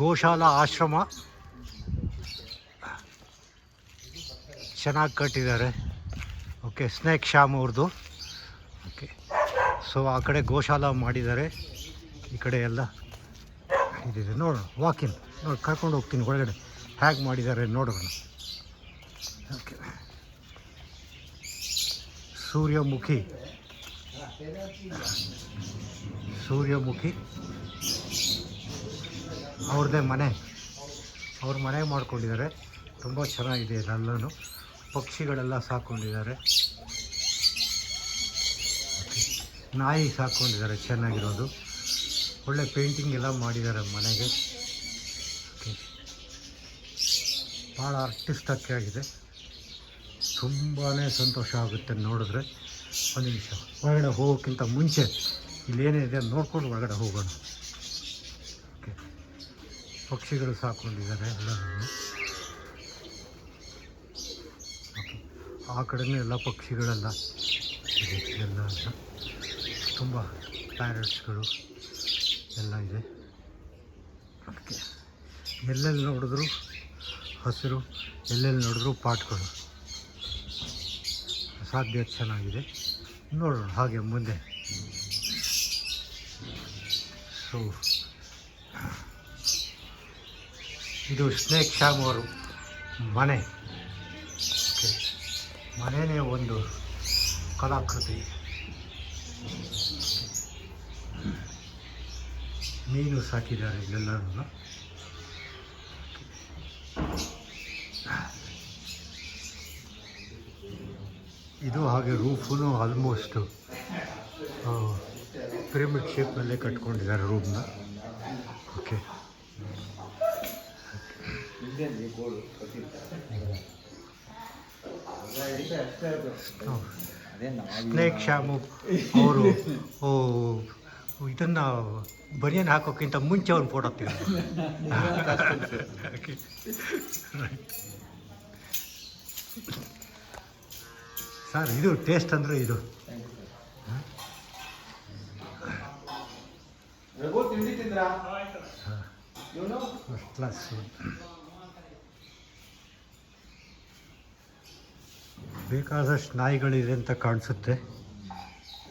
ಗೋಶಾಲಾ ಆಶ್ರಮ ಚೆನ್ನಾಗಿ ಕಟ್ಟಿದ್ದಾರೆ. ಓಕೆ, ಸ್ನೇಕ್ ಶ್ಯಾಮ್ ಅವ್ರದ್ದು. ಓಕೆ, ಸೊ ಆ ಕಡೆ ಗೋಶಾಲಾ ಮಾಡಿದ್ದಾರೆ, ಈ ಕಡೆ ಎಲ್ಲ ಇದಿದೆ. ನೋಡೋಣ, ವಾಕಿನ್ ನೋಡಿ, ಕರ್ಕೊಂಡು ಹೋಗ್ತೀನಿ ಒಳಗಡೆ ಹೇಗೆ ಮಾಡಿದ್ದಾರೆ ನೋಡೋಣ. ಓಕೆ, ಸೂರ್ಯಮುಖಿ ಅವ್ರದ್ದೇ ಮನೆ, ಅವ್ರ ಮನೆ ಮಾಡ್ಕೊಂಡಿದ್ದಾರೆ. ತುಂಬ ಚೆನ್ನಾಗಿದೆ. ಎಲ್ಲನೂ ಪಕ್ಷಿಗಳೆಲ್ಲ ಸಾಕೊಂಡಿದ್ದಾರೆ. ನಾಯಿ ಸಾಕೊಂಡಿದ್ದಾರೆ, ಚೆನ್ನಾಗಿರೋದು. ಒಳ್ಳೆ ಪೇಂಟಿಂಗ್ ಎಲ್ಲ ಮಾಡಿದ್ದಾರೆ ಮನೆಗೆ. ಓಕೆ, ಭಾಳ ಆರ್ಟಿಸ್ಟಕ್ಕೆ ಆಗಿದೆ. ತುಂಬಾ ಸಂತೋಷ ಆಗುತ್ತೆ ನೋಡಿದ್ರೆ. ಒಂದು ನಿಮಿಷ, ಹೊರಗಡೆ ಹೋಗೋಕ್ಕಿಂತ ಮುಂಚೆ ಇಲ್ಲೇನಿದೆ ನೋಡ್ಕೊಂಡು ಹೊರಗಡೆ ಹೋಗೋಣ. ಓಕೆ, ಪಕ್ಷಿಗಳು ಸಾಕೊಂಡಿದ್ದಾರೆ ಎಲ್ಲರೂ. ಓಕೆ, ಆ ಕಡೆಯೂ ಎಲ್ಲ ಪಕ್ಷಿಗಳೆಲ್ಲ ಇದೆ. ಎಲ್ಲ ತುಂಬ ಪ್ಯಾರೆಟ್ಸ್ಗಳು ಎಲ್ಲ ಇದೆ. ಓಕೆ, ಎಲ್ಲೆಲ್ಲಿ ನೋಡಿದ್ರು ಹಸಿರು, ಎಲ್ಲೆಲ್ಲಿ ನೋಡಿದ್ರು ಪಾಟ್ಗಳು. ಸಾಧ್ಯ ಚೆನ್ನಾಗಿದೆ. ನೋಡೋಣ ಹಾಗೆ ಮುಂದೆ. ಸೊ ಇದು ಸ್ನೇಕ್ ಶ್ಯಾಮ್ ಅವರು ಮನೆ. ಓಕೆ, ಮನೆಯೇ ಒಂದು ಕಲಾಕೃತಿ. ಮೀನು ಸಾಕಿದ್ದಾರೆ ಇಲ್ಲೆಲ್ಲರೂ. ಇದು ಹಾಗೆ ರೂಫೂ ಆಲ್ಮೋಸ್ಟು ಪಿರಮಿಡ್ ಶೇಪ್ನಲ್ಲೇ ಕಟ್ಕೊಂಡಿದ್ದಾರೆ ರೂಮ್ನ. ಓಕೆ, ಸ್ನೇಕ್ ಶ್ಯಾಮು ಅವರು ಇದನ್ನು ಬನಿಯನ್ ಹಾಕೋಕ್ಕಿಂತ ಮುಂಚೆ ಅವ್ನು ಫೋಟೋ ತೆಗೆದು. ಸರ್, ಇದು ಟೇಸ್ಟ್ ಅಂದರೆ ಇದು ಫಸ್ಟ್ ಕ್ಲಾಸ್. ಬೇಕಾದಷ್ಟು ನಾಯಿಗಳಿದೆ ಅಂತ ಕಾಣಿಸುತ್ತೆ.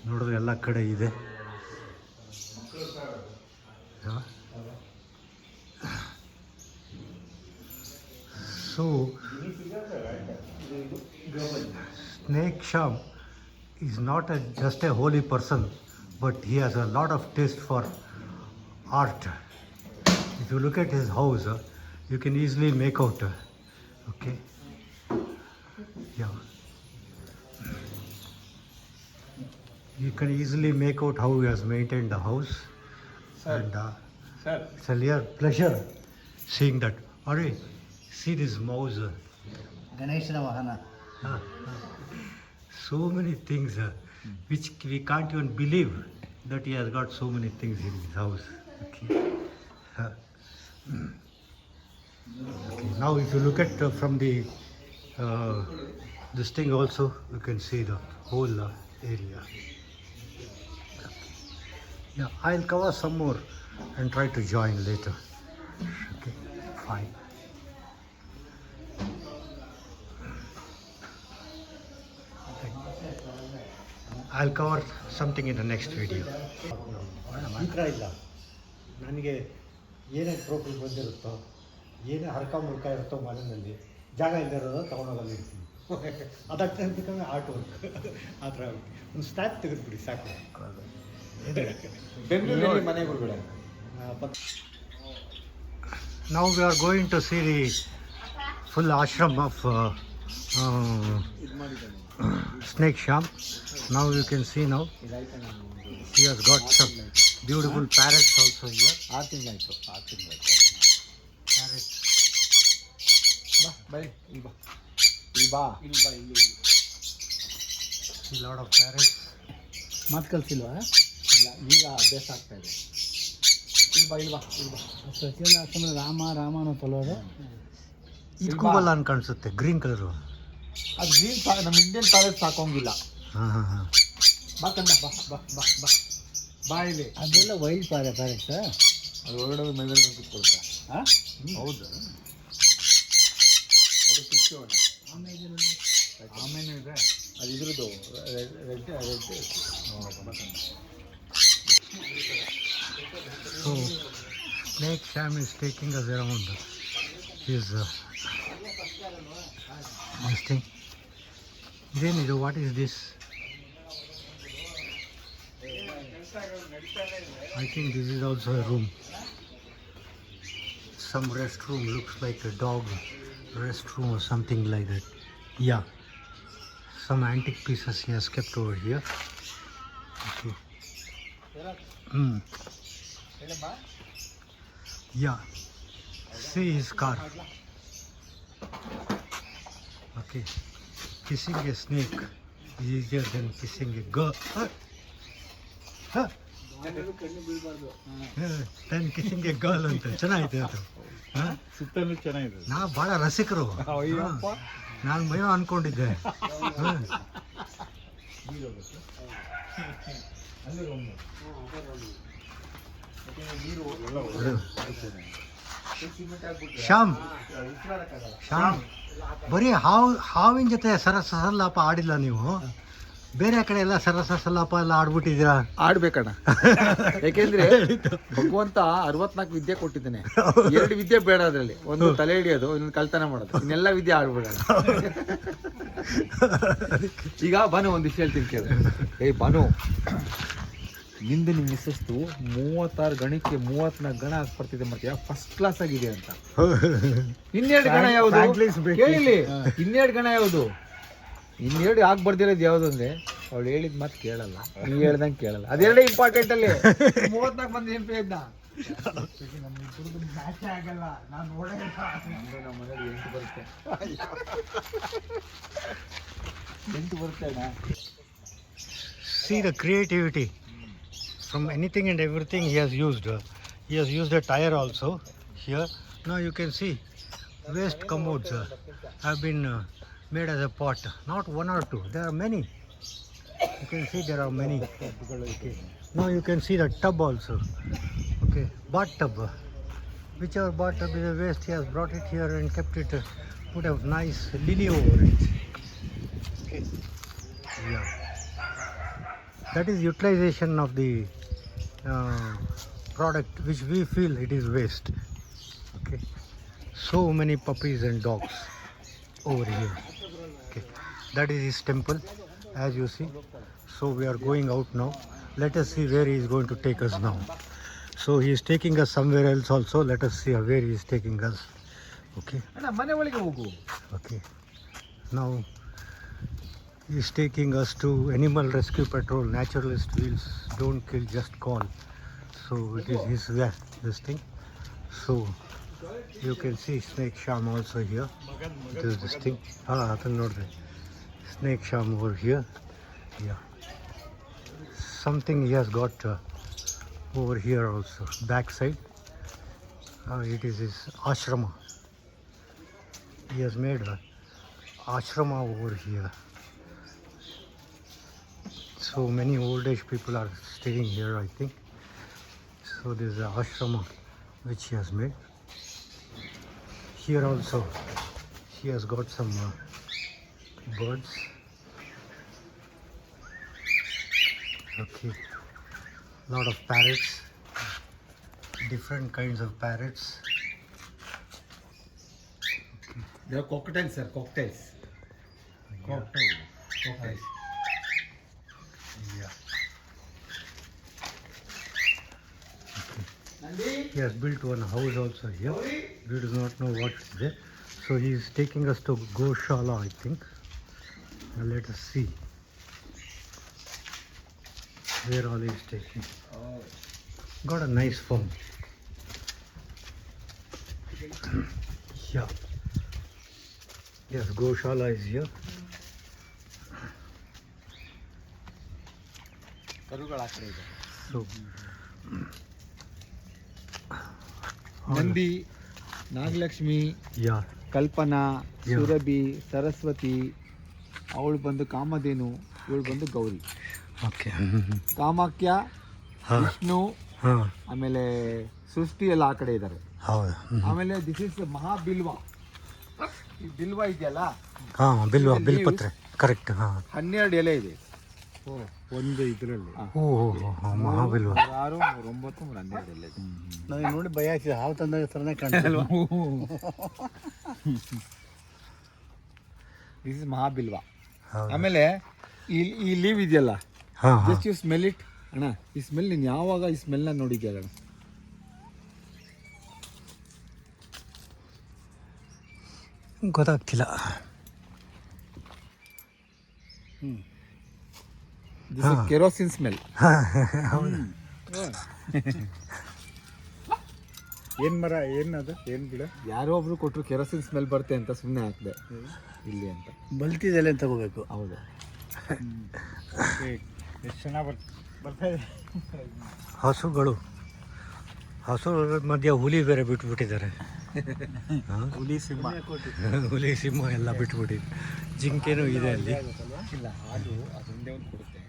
ನೋಡಿದ್ರೆ ಎಲ್ಲ ಕಡೆ ಇದೆ. So Snake Sham is not just a holy person, but he has a lot of taste for art. If you look at his house, you can easily make out. Okay, yeah, you can easily make out how he has maintained the house. Sir. And sir, it's a real pleasure seeing that. Ari, see this mouse. Ganeshana Vahana. So many things which we can't even believe that he has got so many things in his house. Okay. Okay. Now if you look at from the this thing also, you can see the whole area. Yeah, I'll cover some more and try to join later. Okay, fine. I'll cover something in the next video. ಈ ಥರ ಇಲ್ಲ, ನನಗೆ ಏನೇ trophy ಬಂದಿರುತ್ತೋ, ಏನೇ ಹರ್ಕ ಮುರ್ಕ ಇರುತ್ತೋ ಮನೆಯಲ್ಲಿ, ಜಾಗ ಇಲ್ಲದೆ ಇರೋದು ತೊಗೊಂಡೋಗಲ್ಲಿ ಇರ್ತೀನಿ. ಅದಕ್ಕೆ ಆರ್ಟ್ ವರ್ಕ್ ಆ ಥರ ಒಂದು ಸ್ಟ್ಯಾಪ್ ತೆಗೆದುಬಿಡಿ ಸಾಕು. ಬೆಂಗಳೂರಲ್ಲಿ ಮನೆಗಳು. Now we are going to see the full ashram of Snake Sham. Now you can see now he has got some beautiful parrots also here. Parrots. A lot of parrots. ಮಾತು ಕಲಿಸಿಲ್ವಾ? ಇಲ್ಲ, ಈಗ ಅಭ್ಯಾಸ ಆಗ್ತಾ ಇದೆ. ಪ್ರತಿಯೊಂದು ಆಶ್ರಮದಲ್ಲಿ ರಾಮ ಅನ್ನೋ ತಲೋದು ಇದು ಕೂಗಲ್ಲ ಅಂತ ಕಾಣಿಸುತ್ತೆ. ಗ್ರೀನ್ ಕಲರು ಅದು ಗ್ರೀನ್ ನಮ್ಮ ಇಂಡಿಯನ್ ಪ್ಯಾರೆಟ್ ಸಾಕೋಂಗಿಲ್ಲ. ಹಾಂ ಹಾಂ ಹಾಂ. ಬಾ ಕಂದ, ಬಾ ಬಾ ಬಾ ಬಾ. ಬಾಯಿಲಿ ಅದೆಲ್ಲ ವೈಲ್ಡ್ ಪ್ಯಾರೆಟ್ಸ್. ಅದು ಹೊರಗಡೆ ಮೈ ಮೇಲೆ ಕೂತ್ಕೊಳ್ತಾ. ಹಾಂ ಹೌದಾ? ಅದು ಫಿಶ್ ಆಮೇಲೆ ಇದೆ. ಅದು ಇದ್ರದ್ದು red So, Snake Sham is taking us around his this thing. Idenidu, what is this? I think this is also a room. Some restroom, looks like a dog restroom or something like that. Yeah. Some antique pieces he has kept over here. Okay. Yeah. See his car. Okay. Kissing a snake is easier than kissing a girl. Huh? Then kissing a girl ಅಂತ ಚೆನ್ನಾಗಿದೆ ಅದು. ಸುತ್ತಲೂ ಚೆನ್ನಾಗಿದೆ. ನಾವು ಭಾಳ ರಸಿಕರು. ನಾನು ಮೈಯೋ ಅನ್ಕೊಂಡಿದ್ದೆ. ಶ್ಯಾಮ್ ಬರೀ ಹಾವಿನ ಜೊತೆ ಸರಸಲ್ಲಾಪ ಆಡಿಲ್ಲ ನೀವು, ಬೇರೆ ಕಡೆ ಎಲ್ಲ ಸರಸಲ್ಲಾಪ ಎಲ್ಲ ಆಡ್ಬಿಟ್ಟಿದ್ದೀರಾ. ಆಡ್ಬೇಕಣ್ಣ, ಯಾಕೆಂದ್ರೆ ಭಗವಂತ 64 ವಿದ್ಯೆ ಕೊಟ್ಟಿದ್ದಾನೆ. 2 ವಿದ್ಯೆ ಬೇಡ ಅದರಲ್ಲಿ, ಒಂದು ತಲೆ ಹಿಡಿಯೋದು, ಇನ್ನೊಂದು ಕಳ್ತನ ಮಾಡೋದು, ಇನ್ನೆಲ್ಲ ವಿದ್ಯೆ ಆಡ್ಬಿಡೋಣ. ಈಗ ಬಾನು ಒಂದು ವಿಷಯ ಹೇಳ್ತೀನಿ ಕೇಳಿ. ಬಾನು, ನಿಂದು ನಿಮ್ಮ ಮಿಸ್ಸಸ್ತು 36 ಗಣಕ್ಕೆ 34 ಗಣ ಹಾಕ್ಬರ್ತಿದೆ, ಮತ್ತೆ ಫಸ್ಟ್ ಕ್ಲಾಸ್ ಆಗಿದೆ ಅಂತ. 12 ಗಣ ಯಾವುದು ಕೇಳಿಲಿ? 12 ಗಣ ಯಾವುದು? 12 ಆಗಿ ಬರ್ದಿರೋದು ಯಾವುದು ಅಂದ್ರೆ ಅವಳು ಹೇಳಿದ್ ಮತ್ತೆ ಕೇಳಲ್ಲ, ನೀವು ಹೇಳ್ದಂಗೆ ಕೇಳಲ್ಲ. ಅದೆರಡೇ ಇಂಪಾರ್ಟೆಂಟ್ ಅಲ್ಲಿ. 34 ಬಂದು ನೆನಪು ಇದ್ದ ಆಗಲ್ಲ. ನಾನು ನೋಡೇ ನಮ್ಮ ಮನೇಲಿ 8 ಬರುತ್ತೆ. 8 ಬರುತ್ತೆ ಅಣ್ಣ. See the creativity. From anything and everything he has used. He has used a tire also here. Now you can see waste commodes have been made as a pot. Not one or two, there are many. You can see there are many. Okay. Now you can see the tub also. Okay, bath tub. Whichever bath tub is a waste, he has brought it here and kept it. Put a nice lily over it. Okay. Yeah. That is utilization of the product which we feel it is waste. Okay, so many puppies and dogs over here. Okay, that is his temple, as you see. So we are going out now. Let us see where he is going to take us now. So he is taking us somewhere else also. Let us see where he is taking us. Okay. Okay. Now he is taking us to Animal Rescue Patrol. Naturalist wheels, don't kill, just call. So it is his this thing. So you can see Snake Sham also here. It is this thing. Snake Sham over here. Yeah. Something he has got over here also. Back side. It is his ashrama. He has made an ashrama over here. So many old age people are staying here, I think. So this is the ashrama which he has made. Here also he has got some birds. Okay, lot of parrots, different kinds of parrots. Okay. They are cocktails, sir. Cocktails. Cocktails. Yeah. He has built one house also here. We do not know what is there. So he is taking us to Goshala, I think. Now let us see where all he is taking. Got a nice farm. Yeah. Yes, Goshala is here. So Nandi, Nagalakshmi, yeah, ಕಲ್ಪನಾ, ಸುರಭಿ, ಸರಸ್ವತಿ, ಅವಳು ಬಂದು ಕಾಮಧೇನು, ಇವಳು ಬಂದು Gauri. okay. Kamakhya, ಹಾಂ ವಿಷ್ಣು ಹಾಂ ಆಮೇಲೆ ಸೃಷ್ಟಿ ಎಲ್ಲ ಆ ಕಡೆ ಇದ್ದಾರೆ. ಹೌದು. ಆಮೇಲೆ ದಿಸ್ ಇಸ್ ಮಹಾಬಿಲ್ವ. ಈ ಬಿಲ್ವ ಇದೆಯಲ್ಲ, ಹಾಂ ಬಿಲ್ಪತ್ರೆ ಕರೆಕ್ಟ್. ಹಾಂ 12 ಎಲೆ ಇದೆ. ಒಂದು ಇದರಲ್ಲಿ ಓ ಮಹಾಬಿಲ್ವ. 6, 9, 12 ಎಲೆ ಇದೆ. ನನಗೆ ನೋಡಿ ಭಯ ಆಗ್ತಿದೆ, ಹಾವು ತಂದಾಗ ಥರನೇ ಕಾಣ್ತಲ್ವಾ. This is ಮಹಾಬಿಲ್ವ. ಹೌದು. ಆಮೇಲೆ ಈ ಲೀವ್ ಇದೆಯಲ್ಲ, ಹಾಂ ಹಾಂ ಜಸ್ಟ್ ಯು ಸ್ಮೆಲ್ ಇಟ್ ಅಣ್ಣ. ಈ ಸ್ಮೆಲ್ ನೀನು ಯಾವಾಗ ಈ ಸ್ಮೆಲ್ನ ನೋಡಿದ್ಯಾ ಅಣ್ಣ? ಗೊತ್ತಾಗ್ತಿಲ್ಲ. This is kerosene smell. ಹೌದು. ಏನು ಮರ ಏನದು ಏನು ಗಿಡ? ಯಾರೋ ಒಬ್ರು ಕೊಟ್ಟರು ಕೆರೋಸಿನ್ ಸ್ಮೆಲ್ ಬರುತ್ತೆ ಅಂತ ಸುಮ್ಮನೆ ಹಾಕಿದೆ ಇಲ್ಲಿ ಅಂತ. ಬಲ್ತಿದೆಲ್ಲ ಅಂತ ತಗೋಬೇಕು. ಹೌದು. ಎಷ್ಟು ಚೆನ್ನಾಗಿ ಬರ್ತಾ ಇದೆ. ಹಸುಗಳ ಮಧ್ಯೆ ಹುಲಿ ಬೇರೆ ಬಿಟ್ಬಿಟ್ಟಿದ್ದಾರೆ. ಹುಲಿ ಸಿಂಹ ಹುಲಿ ಸಿಂಹ ಎಲ್ಲ ಬಿಟ್ಬಿಟ್ಟಿದೆ. ಜಿಂಕೆನೂ ಇದೆ ಅಲ್ಲಿ. ಇಲ್ಲ, ಹಾಲು ಅದೊಂದೇ ಒಂದು ಕೊಡುತ್ತೆ.